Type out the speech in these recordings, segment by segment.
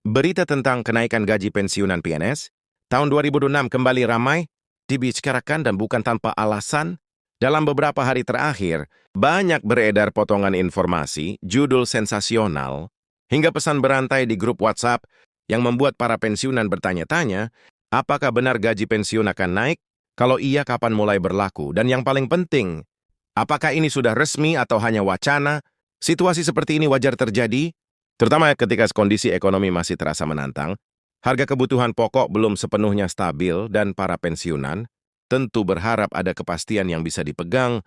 Berita tentang kenaikan gaji pensiunan PNS tahun 2006 kembali ramai dibicarakan dan bukan tanpa alasan. Dalam beberapa hari terakhir, banyak beredar potongan informasi, judul sensasional, hingga pesan berantai di grup WhatsApp yang membuat para pensiunan bertanya-tanya, apakah benar gaji pensiun akan naik? Kalau iya, kapan mulai berlaku? Dan yang paling penting, apakah ini sudah resmi atau hanya wacana? Situasi seperti ini wajar terjadi, terutama ketika kondisi ekonomi masih terasa menantang, harga kebutuhan pokok belum sepenuhnya stabil dan para pensiunan tentu berharap ada kepastian yang bisa dipegang,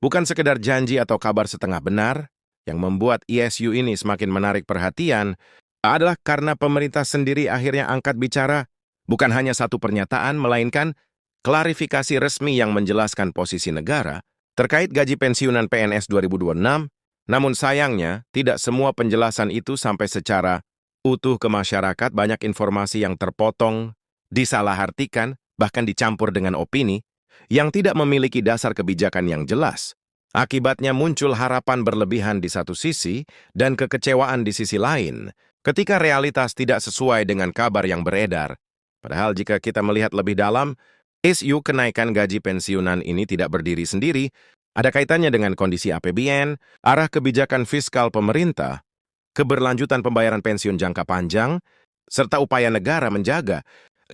bukan sekedar janji atau kabar setengah benar. Yang membuat ISU ini semakin menarik perhatian adalah karena pemerintah sendiri akhirnya angkat bicara, bukan hanya satu pernyataan, melainkan klarifikasi resmi yang menjelaskan posisi negara terkait gaji pensiunan PNS 2026. Namun sayangnya, tidak semua penjelasan itu sampai secara utuh ke masyarakat. Banyak informasi yang terpotong, disalahartikan, bahkan dicampur dengan opini yang tidak memiliki dasar kebijakan yang jelas. Akibatnya muncul harapan berlebihan di satu sisi dan kekecewaan di sisi lain, ketika realitas tidak sesuai dengan kabar yang beredar. Padahal jika kita melihat lebih dalam, isu kenaikan gaji pensiunan ini tidak berdiri sendiri. Ada kaitannya dengan kondisi APBN, arah kebijakan fiskal pemerintah, keberlanjutan pembayaran pensiun jangka panjang, serta upaya negara menjaga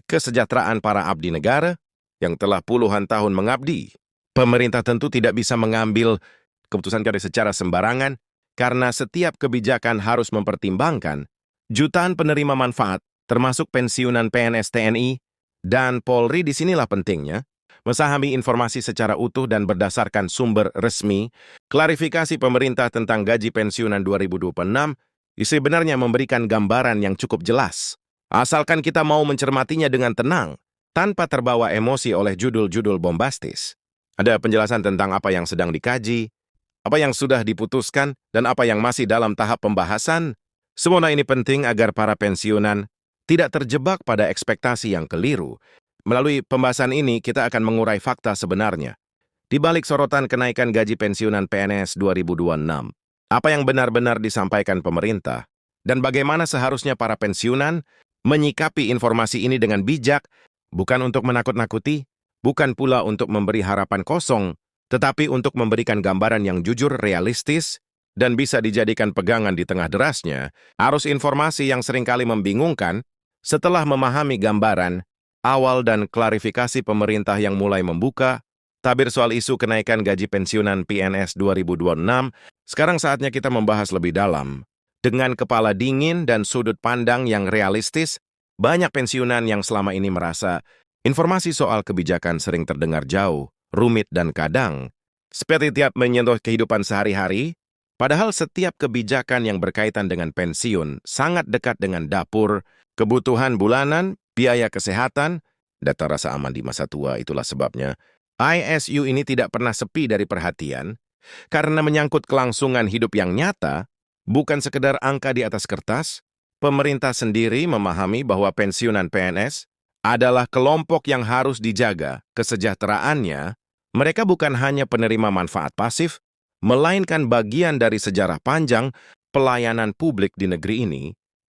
kesejahteraan para abdi negara yang telah puluhan tahun mengabdi. Pemerintah tentu tidak bisa mengambil keputusan secara sembarangan, karena setiap kebijakan harus mempertimbangkan jutaan penerima manfaat, termasuk pensiunan PNS TNI dan Polri. Disinilah pentingnya memahami informasi secara utuh dan berdasarkan sumber resmi. Klarifikasi pemerintah tentang gaji pensiunan 2026 sebenarnya memberikan gambaran yang cukup jelas, asalkan kita mau mencermatinya dengan tenang, tanpa terbawa emosi oleh judul-judul bombastis. Ada penjelasan tentang apa yang sedang dikaji, apa yang sudah diputuskan, dan apa yang masih dalam tahap pembahasan. Semua ini penting agar para pensiunan tidak terjebak pada ekspektasi yang keliru. Melalui pembahasan ini, kita akan mengurai fakta sebenarnya di balik sorotan kenaikan gaji pensiunan PNS 2026. Apa yang benar-benar disampaikan pemerintah, dan bagaimana seharusnya para pensiunan menyikapi informasi ini dengan bijak, bukan untuk menakut-nakuti, bukan pula untuk memberi harapan kosong, tetapi untuk memberikan gambaran yang jujur, realistis, dan bisa dijadikan pegangan di tengah derasnya arus informasi yang seringkali membingungkan. Setelah memahami gambaran awal dan klarifikasi pemerintah yang mulai membuka tabir soal isu kenaikan gaji pensiunan PNS 2026, sekarang saatnya kita membahas lebih dalam. Dengan kepala dingin dan sudut pandang yang realistis, banyak pensiunan yang selama ini merasa informasi soal kebijakan sering terdengar jauh, rumit, dan kadang seperti tiap menyentuh kehidupan sehari-hari. Padahal setiap kebijakan yang berkaitan dengan pensiun sangat dekat dengan dapur, kebutuhan bulanan, biaya kesehatan, data rasa aman di masa tua. Itulah sebabnya ISU ini tidak pernah sepi dari perhatian, karena menyangkut kelangsungan hidup yang nyata, bukan sekedar angka di atas kertas. Pemerintah sendiri memahami bahwa pensiunan PNS adalah kelompok yang harus dijaga kesejahteraannya. Mereka bukan hanya penerima manfaat pasif, melainkan bagian dari sejarah panjang pelayanan publik di negeri ini.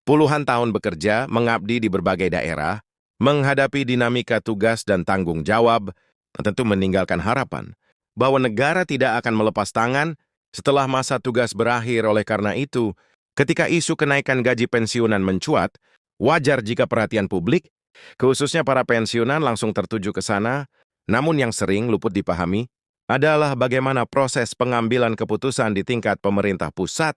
Puluhan tahun bekerja, mengabdi di berbagai daerah, menghadapi dinamika tugas dan tanggung jawab, tentu meninggalkan harapan bahwa negara tidak akan melepas tangan setelah masa tugas berakhir. Oleh karena itu, ketika isu kenaikan gaji pensiunan mencuat, wajar jika perhatian publik, khususnya para pensiunan, langsung tertuju ke sana. Namun yang sering luput dipahami adalah bagaimana proses pengambilan keputusan di tingkat pemerintah pusat.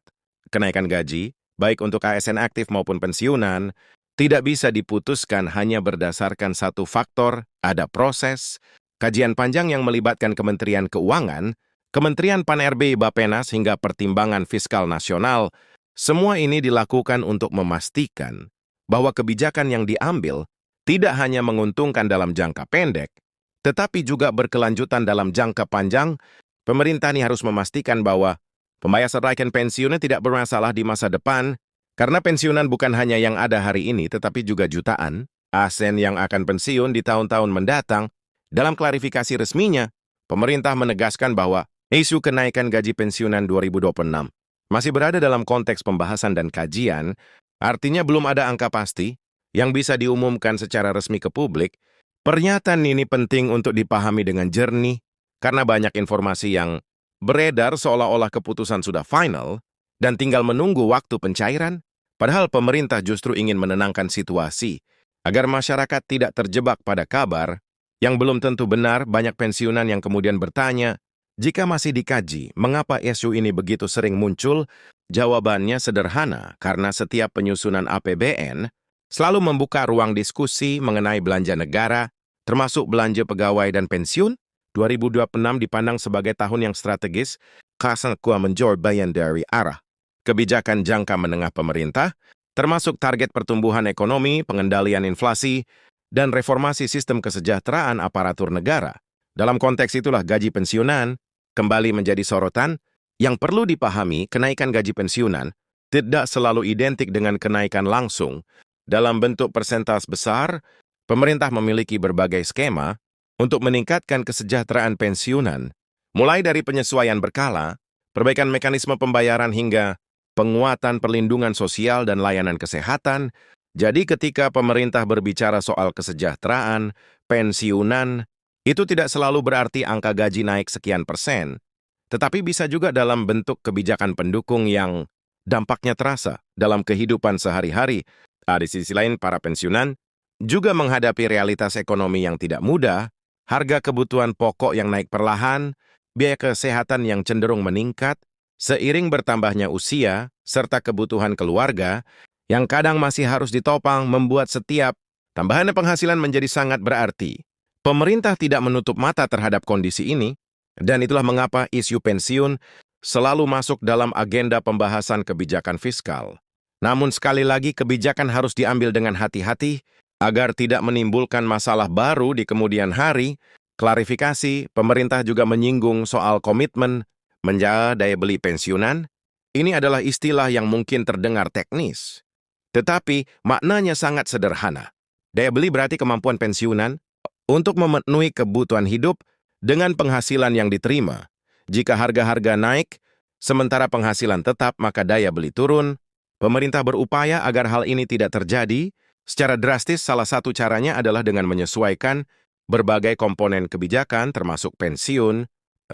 Kenaikan gaji, baik untuk ASN aktif maupun pensiunan, tidak bisa diputuskan hanya berdasarkan satu faktor. Ada proses, kajian panjang yang melibatkan Kementerian Keuangan, Kementerian Pan-RB, Bappenas, hingga Pertimbangan Fiskal Nasional. Semua ini dilakukan untuk memastikan bahwa kebijakan yang diambil tidak hanya menguntungkan dalam jangka pendek, tetapi juga berkelanjutan dalam jangka panjang. Pemerintah ini harus memastikan bahwa pembayaran pensiunnya tidak bermasalah di masa depan, karena pensiunan bukan hanya yang ada hari ini, tetapi juga jutaan ASN yang akan pensiun di tahun-tahun mendatang. Dalam klarifikasi resminya, pemerintah menegaskan bahwa isu kenaikan gaji pensiunan 2026 masih berada dalam konteks pembahasan dan kajian, Artinya belum ada angka pasti yang bisa diumumkan secara resmi ke publik. Pernyataan ini penting untuk dipahami dengan jernih karena banyak informasi yang beredar seolah-olah keputusan sudah final dan tinggal menunggu waktu pencairan, padahal pemerintah justru ingin menenangkan situasi agar masyarakat tidak terjebak pada kabar yang belum tentu benar. Banyak pensiunan yang kemudian bertanya, jika masih dikaji, mengapa isu ini begitu sering muncul? Jawabannya sederhana, karena setiap penyusunan APBN selalu membuka ruang diskusi mengenai belanja negara, termasuk belanja pegawai dan pensiun. 2026 dipandang sebagai tahun yang strategis karena menjor bagian dari arah kebijakan jangka menengah pemerintah, termasuk target pertumbuhan ekonomi, pengendalian inflasi, dan reformasi sistem kesejahteraan aparatur negara. Dalam konteks itulah gaji pensiunan kembali menjadi sorotan. Yang perlu dipahami, kenaikan gaji pensiunan tidak selalu identik dengan kenaikan langsung. Dalam bentuk persentase besar, pemerintah memiliki berbagai skema untuk meningkatkan kesejahteraan pensiunan, mulai dari penyesuaian berkala, perbaikan mekanisme pembayaran hingga penguatan perlindungan sosial dan layanan kesehatan. Jadi ketika pemerintah berbicara soal kesejahteraan, pensiunan, itu tidak selalu berarti angka gaji naik sekian persen, tetapi bisa juga dalam bentuk kebijakan pendukung yang dampaknya terasa dalam kehidupan sehari-hari. Di sisi lain, para pensiunan juga menghadapi realitas ekonomi yang tidak mudah, harga kebutuhan pokok yang naik perlahan, biaya kesehatan yang cenderung meningkat, seiring bertambahnya usia, serta kebutuhan keluarga yang kadang masih harus ditopang, membuat setiap tambahan penghasilan menjadi sangat berarti. Pemerintah tidak menutup mata terhadap kondisi ini, dan itulah mengapa isu pensiun selalu masuk dalam agenda pembahasan kebijakan fiskal. Namun sekali lagi kebijakan harus diambil dengan hati-hati agar tidak menimbulkan masalah baru di kemudian hari. Klarifikasi, pemerintah juga menyinggung soal komitmen menjaga daya beli pensiunan. Ini adalah istilah yang mungkin terdengar teknis, tetapi maknanya sangat sederhana. Daya beli berarti kemampuan pensiunan untuk memenuhi kebutuhan hidup dengan penghasilan yang diterima. Jika harga-harga naik, sementara penghasilan tetap, maka daya beli turun. Pemerintah berupaya agar hal ini tidak terjadi. Secara drastis, salah satu caranya adalah dengan menyesuaikan berbagai komponen kebijakan, termasuk pensiun,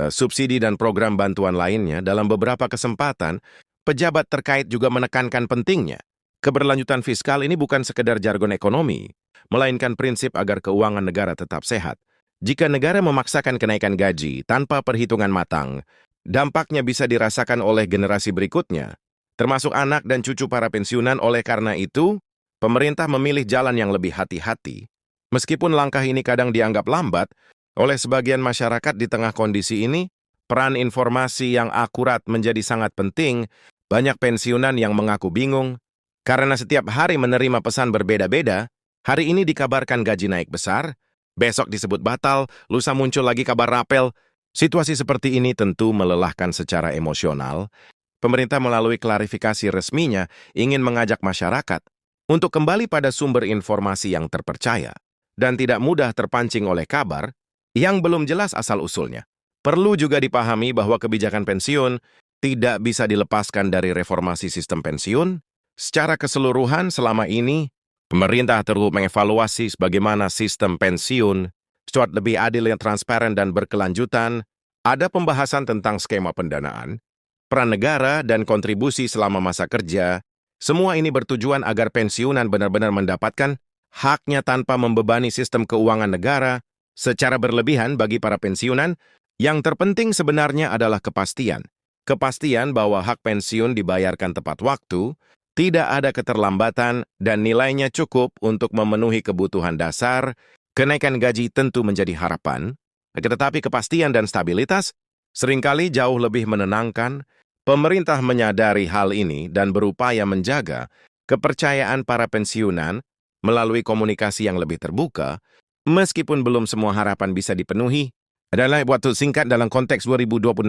subsidi dan program bantuan lainnya. Dalam beberapa kesempatan, pejabat terkait juga menekankan pentingnya keberlanjutan fiskal. Ini bukan sekedar jargon ekonomi, melainkan prinsip agar keuangan negara tetap sehat. Jika negara memaksakan kenaikan gaji tanpa perhitungan matang, dampaknya bisa dirasakan oleh generasi berikutnya, termasuk anak dan cucu para pensiunan. Oleh karena itu, pemerintah memilih jalan yang lebih hati-hati. Meskipun langkah ini kadang dianggap lambat oleh sebagian masyarakat di tengah kondisi ini, peran informasi yang akurat menjadi sangat penting. Banyak pensiunan yang mengaku bingung karena setiap hari menerima pesan berbeda-beda. Hari ini dikabarkan gaji naik besar, besok disebut batal, lusa muncul lagi kabar rapel. Situasi seperti ini tentu melelahkan secara emosional. Pemerintah melalui klarifikasi resminya ingin mengajak masyarakat untuk kembali pada sumber informasi yang terpercaya dan tidak mudah terpancing oleh kabar yang belum jelas asal-usulnya. Perlu juga dipahami bahwa kebijakan pensiun tidak bisa dilepaskan dari reformasi sistem pensiun. Secara keseluruhan selama ini, pemerintah terus mengevaluasi bagaimana sistem pensiun supaya lebih adil, yang transparan, dan berkelanjutan. Ada pembahasan tentang skema pendanaan, peran negara, dan kontribusi selama masa kerja. Semua ini bertujuan agar pensiunan benar-benar mendapatkan haknya tanpa membebani sistem keuangan negara secara berlebihan. Bagi para pensiunan, yang terpenting sebenarnya adalah kepastian. Kepastian bahwa hak pensiun dibayarkan tepat waktu, tidak ada keterlambatan, dan nilainya cukup untuk memenuhi kebutuhan dasar. Kenaikan gaji tentu menjadi harapan, tetapi kepastian dan stabilitas seringkali jauh lebih menenangkan. Pemerintah menyadari hal ini dan berupaya menjaga kepercayaan para pensiunan melalui komunikasi yang lebih terbuka. Meskipun belum semua harapan bisa dipenuhi, adalah waktu singkat dalam konteks 2026,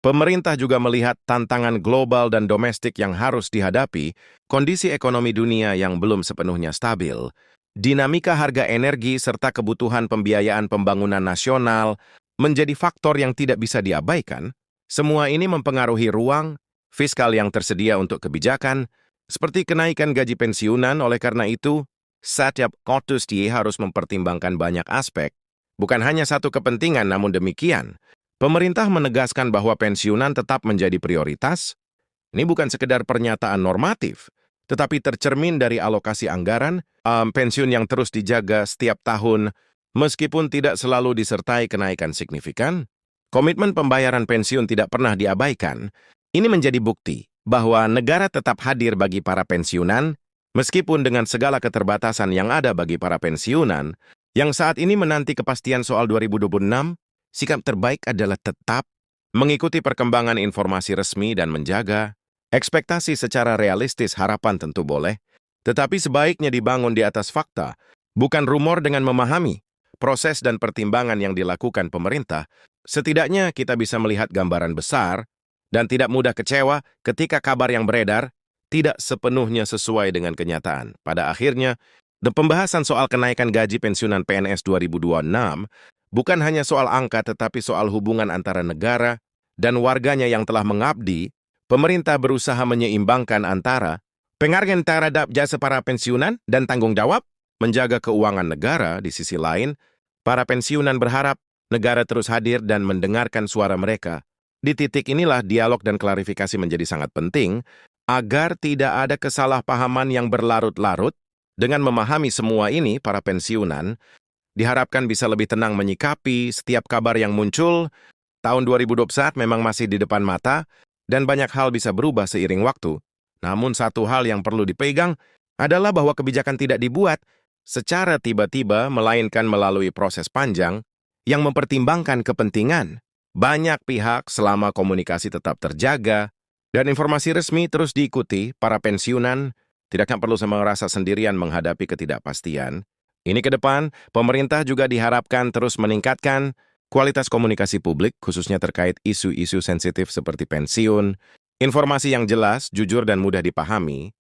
pemerintah juga melihat tantangan global dan domestik yang harus dihadapi, kondisi ekonomi dunia yang belum sepenuhnya stabil, dinamika harga energi, serta kebutuhan pembiayaan pembangunan nasional menjadi faktor yang tidak bisa diabaikan. Semua ini mempengaruhi ruang fiskal yang tersedia untuk kebijakan. seperti kenaikan gaji pensiunan. Oleh karena itu, setiap kontestan harus mempertimbangkan banyak aspek, bukan hanya satu kepentingan. Namun demikian, pemerintah menegaskan bahwa pensiunan tetap menjadi prioritas. Ini bukan sekedar pernyataan normatif, tetapi tercermin dari alokasi anggaran pensiun yang terus dijaga setiap tahun, meskipun tidak selalu disertai kenaikan signifikan. Komitmen pembayaran pensiun tidak pernah diabaikan. Ini menjadi bukti bahwa negara tetap hadir bagi para pensiunan, meskipun dengan segala keterbatasan yang ada bagi para pensiunan, yang saat ini menanti kepastian soal 2026, sikap terbaik adalah tetap mengikuti perkembangan informasi resmi dan menjaga ekspektasi secara realistis. Harapan tentu boleh, tetapi sebaiknya dibangun di atas fakta, bukan rumor. Dengan memahami proses dan pertimbangan yang dilakukan pemerintah, setidaknya kita bisa melihat gambaran besar dan tidak mudah kecewa ketika kabar yang beredar tidak sepenuhnya sesuai dengan kenyataan. Pada akhirnya, pembahasan soal kenaikan gaji pensiunan PNS 2026 bukan hanya soal angka, tetapi soal hubungan antara negara dan warganya yang telah mengabdi. Pemerintah berusaha menyeimbangkan antara penghargaan terhadap jasa para pensiunan dan tanggung jawab menjaga keuangan negara. Di sisi lain, para pensiunan berharap negara terus hadir dan mendengarkan suara mereka. Di titik inilah dialog dan klarifikasi menjadi sangat penting agar tidak ada kesalahpahaman yang berlarut-larut. Dengan memahami semua ini, para pensiunan diharapkan bisa lebih tenang menyikapi setiap kabar yang muncul. Tahun 2021 memang masih di depan mata dan banyak hal bisa berubah seiring waktu. Namun satu hal yang perlu dipegang adalah bahwa kebijakan tidak dibuat secara tiba-tiba, melainkan melalui proses panjang yang mempertimbangkan kepentingan banyak pihak. Selama komunikasi tetap terjaga dan informasi resmi terus diikuti, para pensiunan tidak akan perlu merasa sendirian menghadapi ketidakpastian. Ini ke depan, pemerintah juga diharapkan terus meningkatkan kualitas komunikasi publik, khususnya terkait isu-isu sensitif seperti pensiun. Informasi yang jelas, jujur, dan mudah dipahami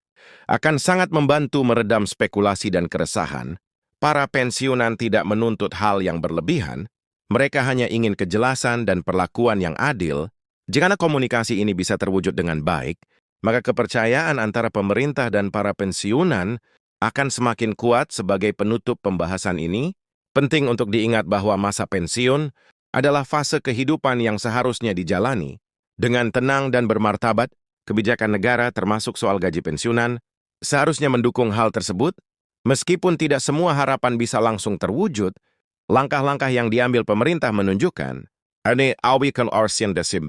akan sangat membantu meredam spekulasi dan keresahan. Para pensiunan tidak menuntut hal yang berlebihan. Mereka hanya ingin kejelasan dan perlakuan yang adil. Jika komunikasi ini bisa terwujud dengan baik, maka kepercayaan antara pemerintah dan para pensiunan akan semakin kuat. Sebagai penutup pembahasan ini, penting untuk diingat bahwa masa pensiun adalah fase kehidupan yang seharusnya dijalani dengan tenang dan bermartabat. Kebijakan negara, termasuk soal gaji pensiunan, seharusnya mendukung hal tersebut. Meskipun tidak semua harapan bisa langsung terwujud, langkah-langkah yang diambil pemerintah menunjukkan we can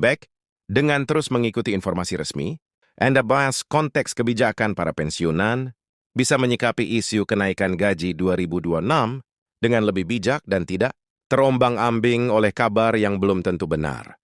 back dengan terus mengikuti informasi resmi and bahas konteks kebijakan. Para pensiunan bisa menyikapi isu kenaikan gaji 2026 dengan lebih bijak dan tidak terombang-ambing oleh kabar yang belum tentu benar.